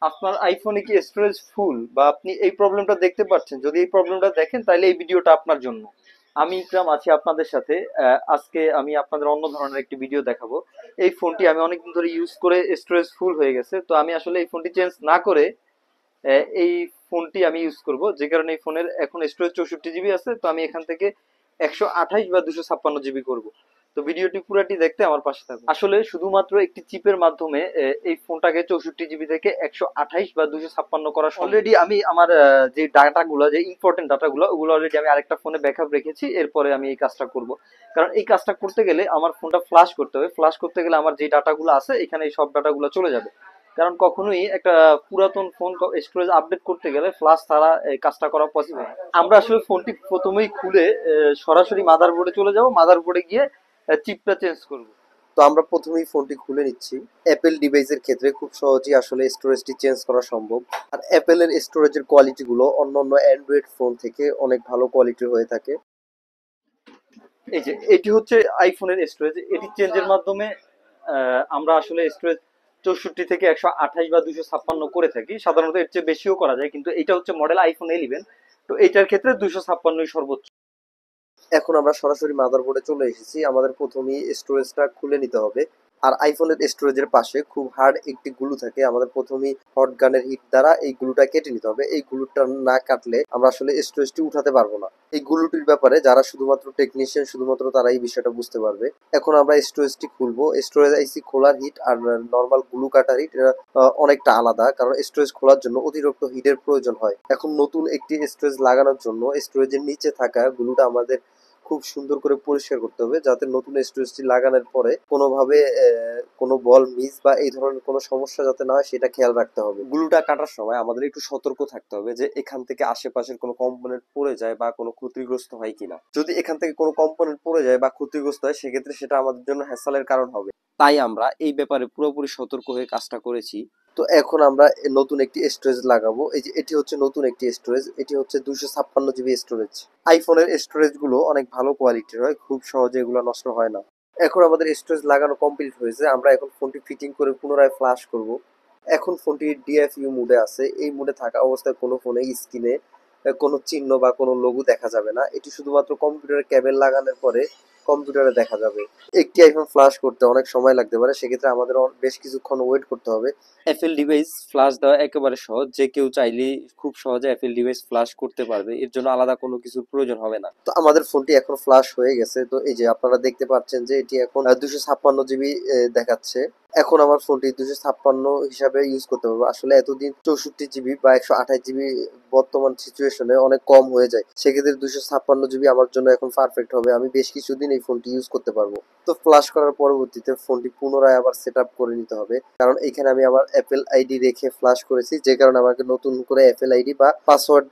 আপনার আইফোনে কি স্টোরেজ ফুল বা আপনি এই প্রবলেমটা দেখতে পাচ্ছেন? যদি এই প্রবলেমটা দেখেন তাহলে এই ভিডিওটা আপনার জন্য। আমি ইকরাম আছি আপনাদের সাথে। আজকে আমি আপনাদের অন্য ধরনের একটি ভিডিও দেখাবো। এই ফোনটি আমি অনেকদিন ধরে ইউজ করে স্টোরেজ ফুল হয়ে গেছে, তো আমি আসলে এই ফোনটি চেঞ্জ না করে এই ফোনটি আমি ইউজ করব, যে কারণে এই ফোনের এখন স্টোরেজ 64 জিবি আছে, তো আমি এখান থেকে 128 বা 256 জিবি করব। তো ভিডিওটি পুরাটি দেখতে আমার পাশে থাকুন। আসলে শুধুমাত্র একটি চিপের মাধ্যমে এই ফোনটাকে 64 জিবি থেকে 128 বা 256 করা অলরেডি আমি আমার যে ডাটাগুলো, যে ইম্পর্টেন্ট ডাটাগুলো, ওগুলো অলরেডি আমি আরেকটা ফোনে ব্যাকআপ রেখেছি। এরপরে আমি এই কাজটা করব, কারণ এই কাজটা করতে গেলে আমার ফোনটা ফ্লাশ করতে হবে। ফ্লাশ করতে গেলে আমার যে ডাটাগুলো আছে এখানে এই সব ডাটাগুলো চলে যাবে, কারণ কখনোই একটা পুরাতন ফোন স্টোরেজ আপডেট করতে গেলে ফ্লাশ ছাড়া এই কাজটা করা পসিবল। আমরা আসলে ফোনটি প্রথমেই খুলে সরাসরি মাদারবোর্ডে চলে যাব, মাদারবোর্ডে গিয়ে চিপটা চেঞ্জ করব। তো আমরা প্রথমেই ফোনটি খুলে নিচ্ছি। অ্যাপেল ডিভাইসের ক্ষেত্রে খুব সহজেই আসলে স্টোরেজটি চেঞ্জ করা সম্ভব। আর অ্যাপেলের স্টোরেজের কোয়ালিটি গুলো অন্যান্য অ্যান্ড্রয়েড ফোন থেকে অনেক ভালো কোয়ালিটির হয়ে থাকে। এই যে এটি হচ্ছে আইফোনের স্টোরেজ, এটি চেঞ্জের মাধ্যমে আমরা আসলে স্টোরেজ 64 থেকে 128 বা 256 করে থাকি। সাধারণত এর চেয়ে বেশিও করা যায়, কিন্তু এটা হচ্ছে মডেল আইফোন 11, তো এটার ক্ষেত্রে 256 সর্বোচ্চ। এখন আমরা সরাসরি মাদারবোর্ডে চলে এসেছি। আমাদের প্রথমেই স্টোরেজটা খুলে নিতে হবে। আর আইফোনের স্টোরেজের পাশে খুব হার্ড একটি গ্লু থাকে, আমাদের প্রথমেই হট গানের হিট দ্বারা এই গ্লুটা কেটে নিতে হবে। এই গ্লুটা না কাটলে আমরা আসলে স্টোরেজটি উঠাতে পারবো না। এই গ্লুটির ব্যাপারে যারা শুধুমাত্র টেকনিশিয়ান, শুধুমাত্র তারা এই বিষয়টা বুঝতে পারবে। এখন আমরা স্টোরেজটি খুলবো। স্টোরেজ আইসি খোলার হিট আর নর্মাল গ্লু কাটার হিট অনেকটা আলাদা, কারণ স্টোরেজ খোলার জন্য অতিরিক্ত হিটের প্রয়োজন হয়। এখন নতুন একটি স্টোরেজ লাগানোর জন্য স্টোরেজের নিচে থাকা গ্লুটা আমাদের খুব সুন্দর করে পরিষ্কার করতে হবে, যাতে নতুন স্টোরেজটি লাগানোর পরে কোনোভাবে কোনো বল মিস বা এই ধরনের কোনো সমস্যা যাতে না হয় সেটা খেয়াল রাখতে হবে। গ্লুটা কাটার সময় আমাদের একটু সতর্ক থাকতে হবে যে এখান থেকে আশেপাশের কোনো কম্পোনেন্ট পড়ে যায় বা কোনো ক্ষতিগ্রস্ত হয় কিনা। যদি এখান থেকে কোনো কম্পোনেন্ট পড়ে যায় বা ক্ষতিগ্রস্ত হয়, সেক্ষেত্রে সেটা আমাদের জন্য হ্যাসেলের কারণ হবে। তাই আমরা এই ব্যাপারে পুরোপুরি সতর্ক হয়ে কাজটা করেছি। তো এখন আমরা নতুন একটি স্টোরেজ লাগাবো। এই যে এটি হচ্ছে নতুন একটি স্টোরেজ, এটি হচ্ছে 256 জিবি স্টোরেজ। আইফোনের স্টোরেজ গুলো অনেক ভালো কোয়ালিটির হয়, খুব সহজে এগুলো নষ্ট হয় না। এখন আমাদের স্টোরেজ লাগানো কমপ্লিট হয়েছে। আমরা এখন ফোনটি ফিটিং করে পুনরায় ফ্লাশ করব। এখন ফোনটি ডিএফইউ মোডে আছে। এই মোডে থাকা অবস্থায় কোনো ফোনে স্ক্রিনে কোনো চিহ্ন বা কোনো লোগো দেখা যাবে না। এটি শুধুমাত্র কম্পিউটারের কেবল লাগানোর পরে কম্পিউটারে দেখা যাবে। একটি আইফোন ফ্লাশ করতে অনেক সময় লাগতে পারে, সেক্ষেত্রে আমাদের বেশ কিছুক্ষণ ওয়েট করতে হবে। অ্যাপেল ডিভাইস ফ্লাশ দেওয়া একেবারে সহজ, যে কেউ চাইলেই খুব সহজে অ্যাপেল ডিভাইস ফ্লাশ করতে পারবে, এর জন্য আলাদা কোনো কিছুর প্রয়োজন হবে না। তো আমাদের ফোনটি এখন ফ্লাশ হয়ে গেছে। তো এই যে আপনারা দেখতে পাচ্ছেন যে এটি এখন 256 জিবি দেখাচ্ছে। এখন আমার ফোনটি 256 হিসাবে ইউজ করতে পারবো। আসলে এতদিন 64 জিবি বা 128 জিবি বর্তমান সিচুয়েশনে অনেক কম হয়ে যায়, সেক্ষেত্রে 256 জিবি আমার জন্য এখন পারফেক্ট হবে। আমি বেশ কিছুদিন এই ফোনটি ইউজ করতে পারবো। তো ফ্লাশ করার পরবর্তীতে ফোনটি পুনরায় আবার সেট আপ করে নিতে হবে, কারণ এখানে আমি আমার অ্যাপেল আইডি রেখে ফ্লাশ করেছি, যে কারণে আমাকে নতুন করে অ্যাপেল আইডি বা পাসওয়ার্ড,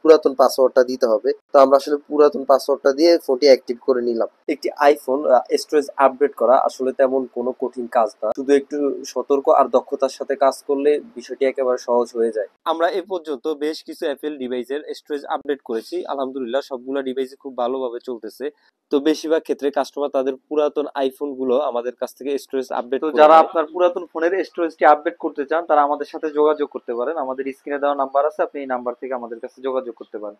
পুরাতন পাসওয়ার্ডটা দিতে হবে। তো আমরা আসলে পুরাতন পাসওয়ার্ডটা দিয়ে ফোনটি অ্যাক্টিভ করে নিলাম। একটি আইফোন স্টোরেজ আপডেট করা আসলে তেমন কোনো কঠিন কাজ না, শুধু একটু সতর্ক আর দক্ষতার সাথে কাজ করলে বিষয়টি একেবারে সহজ হয়ে যায়। আমরা এ পর্যন্ত বেশ কিছু অ্যাপেল ডিভাইসের স্টোরেজ আপডেট করেছি, আলহামদুলিল্লাহ সবগুলো ডিভাইসে খুব ভালোভাবে চলতেছে। তো বেশিরভাগ ক্ষেত্রে কাস্টমার তাদের পুরাতন আইফোন গুলো আমাদের কাছ থেকে স্টোরেজ আপডেট, তো যারা আপনার পুরাতন ফোনের স্টোরেজটি আপডেট করতে চান তারা আমাদের সাথে যোগাযোগ করতে পারেন। আমাদের স্ক্রিনে দেওয়া নাম্বার আছে, আপনি এই নাম্বার থেকে আমাদের কাছে যোগাযোগ করতে পারেন।